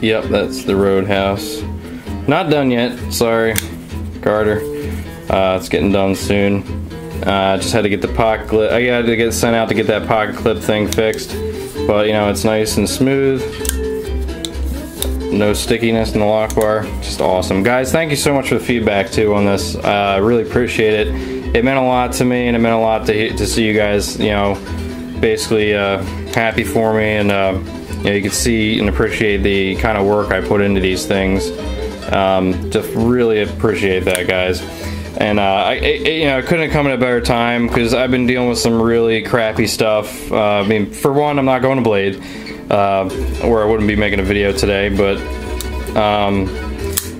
Yep, that's the Roadhouse. Not done yet, sorry, Carter. It's getting done soon. Just had to get the pocket clip. I had to get sent out to get that pocket clip thing fixed. But you know, it's nice and smooth. No stickiness in the lock bar. Just awesome. Guys, thank you so much for the feedback too on this. I really appreciate it. It meant a lot to me, and it meant a lot to see you guys, you know, basically happy for me, and you know, you can see and appreciate the kind of work I put into these things. Just really appreciate that, guys. And you know, it couldn't have come at a better time because I've been dealing with some really crappy stuff. I mean, for one, I'm not going to Blade, or I wouldn't be making a video today. But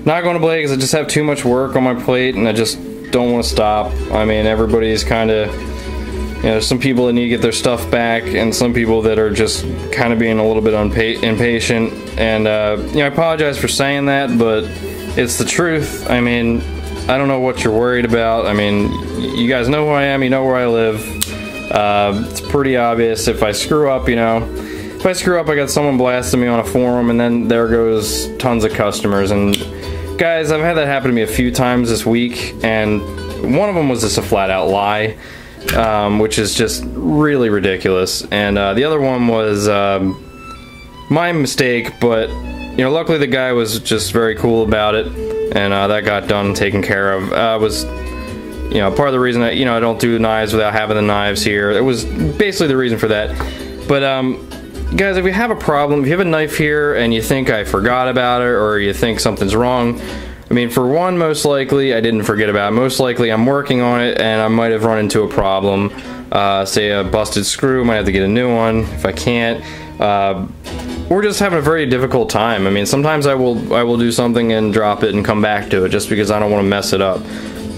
not going to Blade because I just have too much work on my plate, and I just don't want to stop. I mean, everybody's kind of, you know, there's some people that need to get their stuff back, and some people that are just kind of being a little bit impatient. And you know, I apologize for saying that, but it's the truth. I mean, I don't know what you're worried about. I mean, you guys know who I am, you know where I live. It's pretty obvious. If I screw up, you know, if I screw up, I got someone blasting me on a forum, and then there goes tons of customers. And guys, I've had that happen to me a few times this week, and one of them was just a flat-out lie, which is just really ridiculous. And the other one was my mistake, but you know, luckily the guy was just very cool about it. And that got done, taken care of. Was, you know, part of the reason that, you know, I don't do knives without having the knives here. It was basically the reason for that. But guys, if you have a problem, if you have a knife here and you think I forgot about it, or you think something's wrong, I mean, for one, most likely I didn't forget about it. Most likely I'm working on it, and I might have run into a problem. Say a busted screw, might have to get a new one if I can't. We're just having a very difficult time. I mean, sometimes I will do something and drop it and come back to it just because I don't want to mess it up.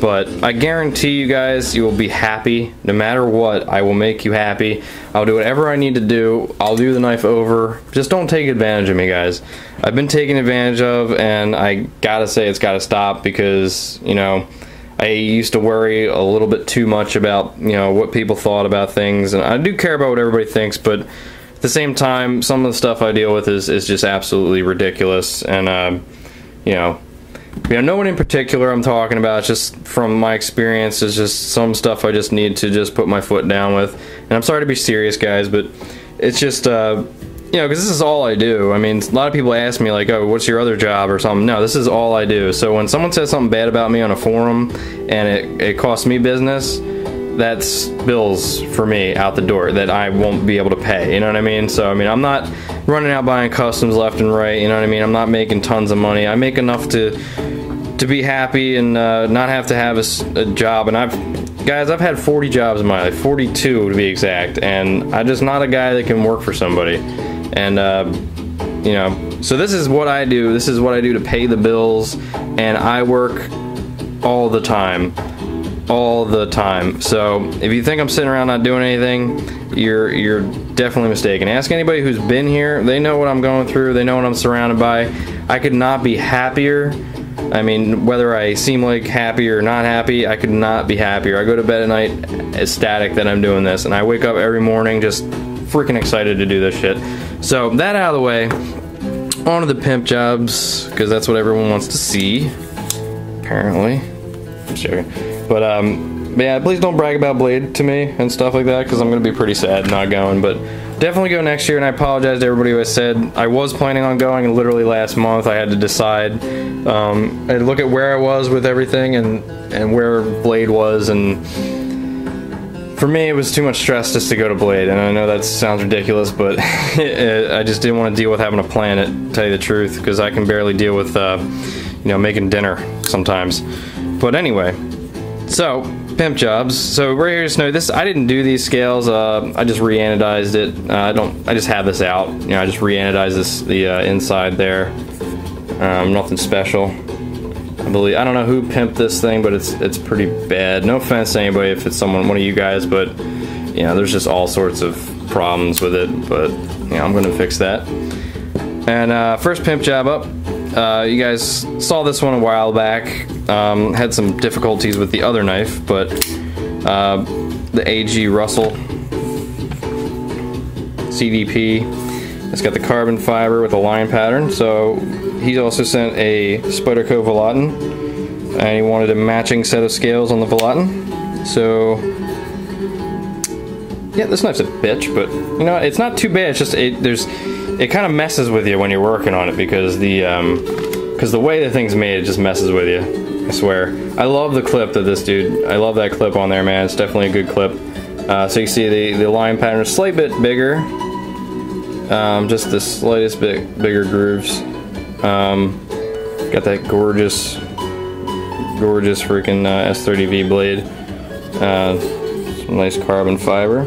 But I guarantee you guys, you will be happy no matter what. I will make you happy. I'll do whatever I need to do. I'll do the knife over. Just don't take advantage of me, guys. I've been taken advantage of, and I gotta say it's gotta stop, because, you know, I used to worry a little bit too much about, you know, what people thought about things, and I do care about what everybody thinks, but at the same time, some of the stuff I deal with is just absolutely ridiculous. And you know, no one in particular I'm talking about. It's just from my experience. It's just some stuff I just need to just put my foot down with. And I'm sorry to be serious, guys, but it's just you know, because this is all I do. I mean, a lot of people ask me like, "Oh, what's your other job?" or something. No, this is all I do. So when someone says something bad about me on a forum and it costs me business, that's bills for me out the door that I won't be able to pay, you know what I mean? So, I mean, I'm not running out buying customs left and right, you know what I mean? I'm not making tons of money. I make enough to be happy and not have to have a job. And guys, I've had 40 jobs in my life, 42 to be exact, and I'm just not a guy that can work for somebody. And, you know, so this is what I do. This is what I do to pay the bills, and I work all the time. All the time. So if you think I'm sitting around not doing anything, you're definitely mistaken. Ask anybody who's been here. They know what I'm going through. They know what I'm surrounded by. I could not be happier. I mean, whether I seem like happy or not happy, I could not be happier. I go to bed at night ecstatic that I'm doing this, and I wake up every morning just freaking excited to do this shit. So that out of the way, on to the pimp jobs, because that's what everyone wants to see, apparently. I'm joking. But yeah, please don't brag about Blade to me and stuff like that, because I'm going to be pretty sad not going. But definitely go next year, and I apologize to everybody who has said I was planning on going, and literally last month I had to decide. I had to look at where I was with everything and where Blade was, and for me it was too much stress just to go to Blade. And I know that sounds ridiculous, but I just didn't want to deal with having to plan it, to tell you the truth, because I can barely deal with you know, making dinner sometimes. But anyway, so pimp jobs. So right here, just know this. I didn't do these scales. I just re-anodized it. I just have this out. You know, I just re-anodized the inside there. Nothing special. I don't know who pimped this thing, but it's pretty bad. No offense to anybody if it's one of you guys, but you know, there's just all sorts of problems with it. But you know, I'm gonna fix that. And first pimp job up. You guys saw this one a while back. Had some difficulties with the other knife, but the AG Russell CDP. It's got the carbon fiber with a line pattern. So he also sent a Spyderco Vallaton, and he wanted a matching set of scales on the Vallaton. So yeah, this knife's a bitch, but you know, it's not too bad. It's just it kind of messes with you when you're working on it because the way the thing's made, it just messes with you. I swear. I love the clip of this dude. I love that clip on there, man. It's definitely a good clip. So you see the line pattern is a slight bit bigger. Just the slightest bit bigger grooves. Got that gorgeous freaking S30V blade. Some nice carbon fiber.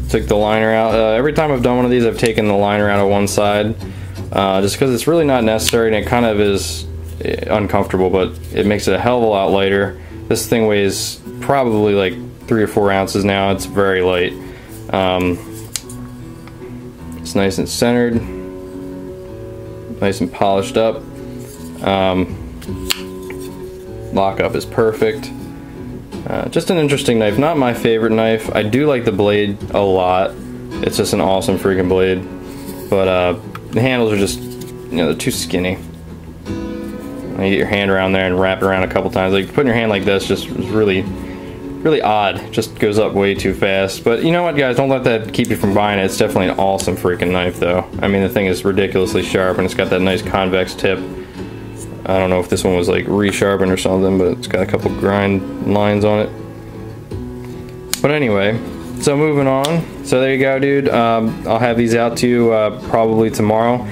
Took the liner out. Every time I've done one of these, I've taken the liner out of one side, just because it's really not necessary, and it kind of is uncomfortable, but it makes it a hell of a lot lighter. This thing weighs probably like 3 or 4 ounces now. It's very light. It's nice and centered, nice and polished up. Lockup is perfect. Just an interesting knife. Not my favorite knife. I do like the blade a lot. It's just an awesome freaking blade. But the handles are just, you know, they're too skinny. You get your hand around there and wrap it around a couple times. Like putting your hand like this just is really odd. Just goes up way too fast. But you know what, guys? Don't let that keep you from buying it. It's definitely an awesome freaking knife, though. I mean, the thing is ridiculously sharp, and it's got that nice convex tip. I don't know if this one was like resharpened or something, but it's got a couple grind lines on it. But anyway, so moving on. So there you go, dude. I'll have these out to you probably tomorrow.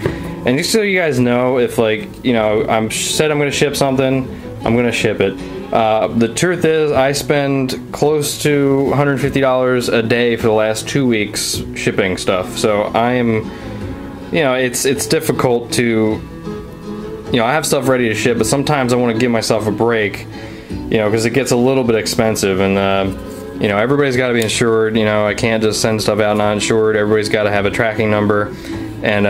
And just so you guys know, if like, you know, said I'm going to ship something, I'm going to ship it. The truth is, I spend close to $150 a day for the last 2 weeks shipping stuff. So I am, you know, it's difficult to, you know, I have stuff ready to ship, but sometimes I want to give myself a break, you know, because it gets a little bit expensive, and you know, everybody's got to be insured. You know, I can't just send stuff out not insured. Everybody's got to have a tracking number, and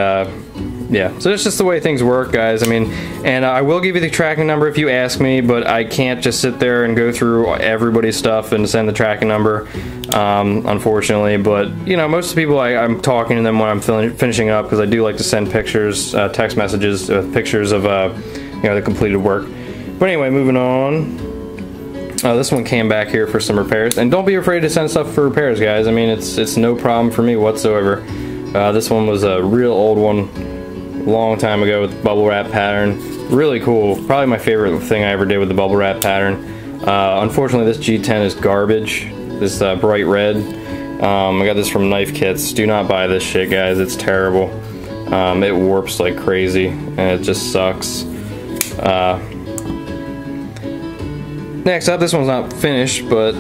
yeah, so that's just the way things work, guys. I mean, and I will give you the tracking number if you ask me, but I can't just sit there and go through everybody's stuff and send the tracking number, unfortunately. But, you know, most of the people, I'm talking to them when I'm finishing up, because I do like to send pictures, text messages with pictures of, you know, the completed work. But anyway, moving on. This one came back here for some repairs, and don't be afraid to send stuff for repairs, guys. I mean, it's no problem for me whatsoever. This one was a real old one. Long time ago with bubble wrap pattern. Really cool. Probably my favorite thing I ever did with the bubble wrap pattern. Unfortunately, this G10 is garbage. This bright red. I got this from Knife Kits. Do not buy this shit, guys. It's terrible. It warps like crazy, and it just sucks. Next up, this one's not finished, but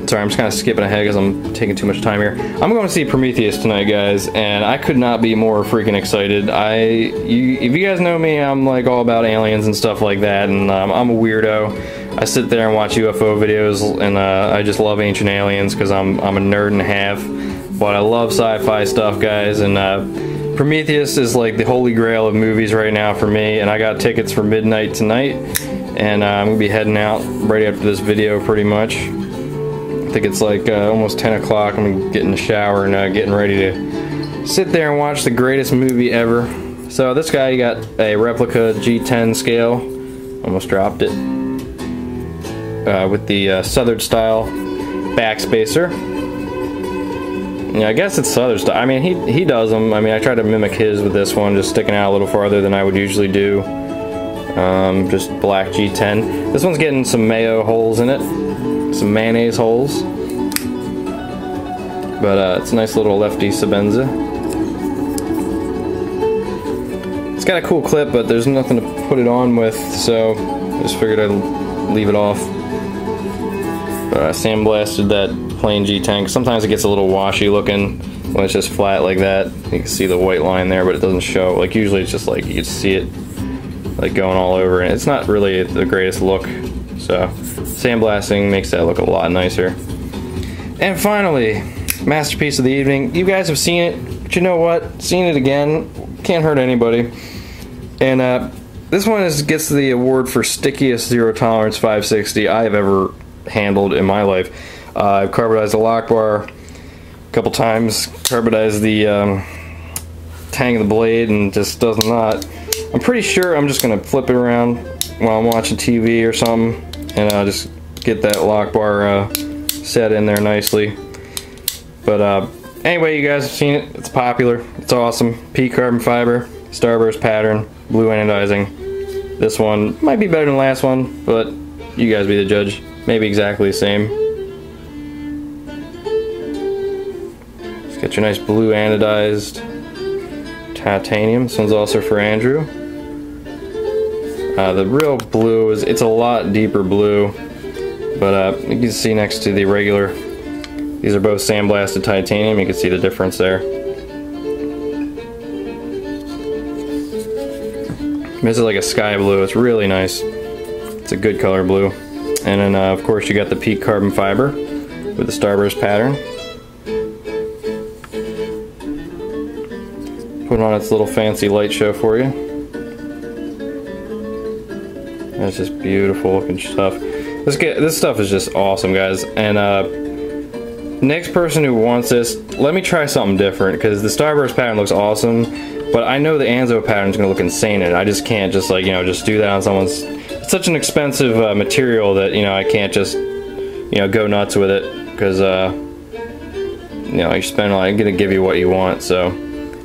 sorry, I'm just kind of skipping ahead because I'm taking too much time here. I'm going to see Prometheus tonight, guys, and I could not be more freaking excited. If you guys know me, I'm like all about aliens and stuff like that, and I'm a weirdo. I sit there and watch UFO videos, and I just love ancient aliens because I'm a nerd and a half. But I love sci-fi stuff, guys, and Prometheus is like the holy grail of movies right now for me, and I got tickets for midnight tonight, and I'm going to be heading out right after this video pretty much. I think it's like almost 10 o'clock. I'm going to get in the shower and getting ready to sit there and watch the greatest movie ever. So this guy got a replica G10 scale. Almost dropped it. With the Southern style backspacer. Yeah, I guess it's Southern style. I mean, he does them. I mean, I try to mimic his with this one, just sticking out a little farther than I would usually do. Just black G10. This one's getting some mayo holes in it. Some mayonnaise holes. But it's a nice little lefty Sebenza. It's got a cool clip, but there's nothing to put it on with, so I just figured I'd leave it off. Sandblasted that plain G10. Sometimes it gets a little washy looking when it's just flat like that. You can see the white line there, but it doesn't show. Like usually it's just like you can see it like going all over, and it's not really the greatest look. So sandblasting makes that look a lot nicer. And finally, masterpiece of the evening. You guys have seen it, but you know what? Seeing it again can't hurt anybody. And this one gets the award for stickiest zero tolerance 560 I have ever handled in my life. I've carbonized the lock bar a couple times, carbonized the tang of the blade, and just does not. I'm pretty sure I'm just gonna flip it around while I'm watching TV or something, and just get that lock bar set in there nicely. But anyway, you guys have seen it. It's popular. It's awesome. Peak carbon fiber, starburst pattern, blue anodizing. This one might be better than the last one, but you guys be the judge. Maybe exactly the same. Just get your nice blue anodized titanium. This one's also for Andrew. The real blue it's a lot deeper blue, but you can see next to the regular, these are both sandblasted titanium. You can see the difference there. This is like a sky blue. It's really nice. It's a good color blue. And then of course you got the peak carbon fiber with the starburst pattern. Put on its little fancy light show for you. That's just beautiful looking stuff. This stuff is just awesome, guys. And next person who wants this, let me try something different, because the starburst pattern looks awesome, but I know the Anzo pattern is going to look insane, and I just can't just like, just do that on someone's. It's such an expensive material that I can't just go nuts with it, because you spend I'm going to give you what you want. So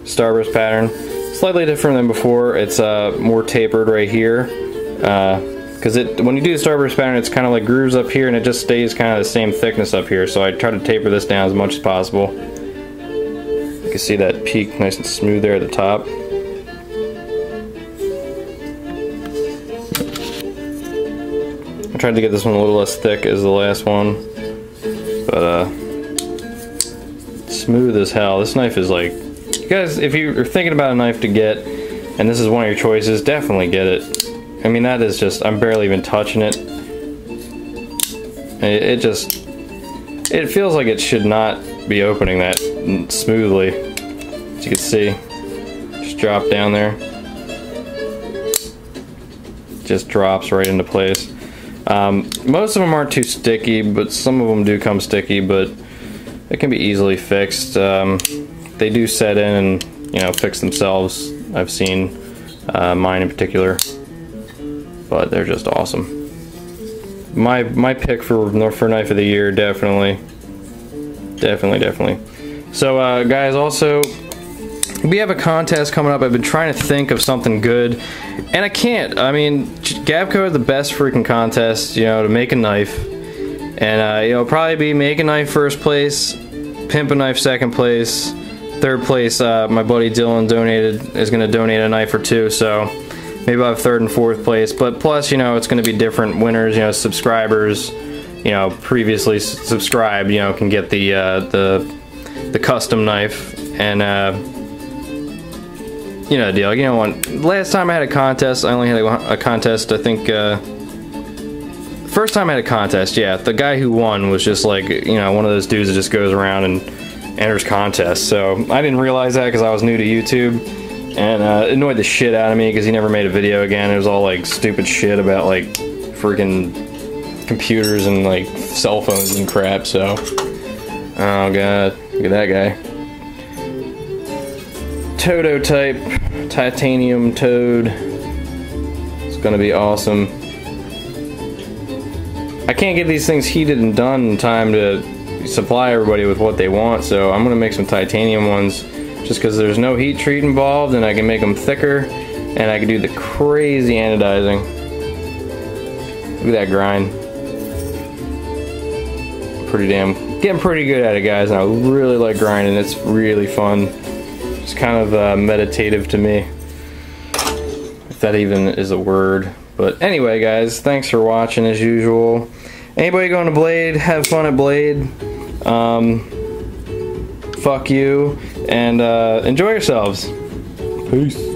starburst pattern, slightly different than before. It's more tapered right here. Because when you do the starburst pattern, it's kind of like grooves up here, and it just stays kind of the same thickness up here. So I try to taper this down as much as possible. You can see that peak nice and smooth there at the top. I tried to get this one a little less thick as the last one, but smooth as hell. This knife is like, you guys, if you're thinking about a knife to get, and this is one of your choices, definitely get it. I mean, that is just, I'm barely even touching it. It feels like it should not be opening that smoothly. As you can see, just drop down there. Just drops right into place. Most of them aren't too sticky, but some of them do come sticky, but it can be easily fixed. They do set in and, fix themselves. I've seen mine in particular. But they're just awesome. My pick for knife of the year, definitely. So guys, also we have a contest coming up. I've been trying to think of something good, and I can't. I mean, Gabco is the best freaking contest, to make a knife, and it'll probably be make a knife first place, pimp a knife second place, third place. My buddy Dylan is going to donate a knife or two, so. Maybe I'll have third and fourth place, but plus, it's going to be different winners. Subscribers, previously subscribed, can get the custom knife, and the deal. Last time I had a contest, I only had a contest. I think first time I had a contest, yeah, the guy who won was just like, one of those dudes that just goes around and enters contests. So I didn't realize that because I was new to YouTube. And it annoyed the shit out of me because he never made a video again. It was all like stupid shit about like freaking computers and like cell phones and crap. So, oh god, look at that guy. Toto type titanium toad. It's gonna be awesome. I can't get these things heated and done in time to supply everybody with what they want. So I'm gonna make some titanium ones. Just because there's no heat treat involved, and I can make them thicker, and I can do the crazy anodizing. Look at that grind. Getting pretty good at it, guys, and I really like grinding. It's really fun. It's kind of meditative to me, if that even is a word. But anyway, guys, thanks for watching as usual. Anybody going to Blade, have fun at Blade. Fuck you, and enjoy yourselves. Peace.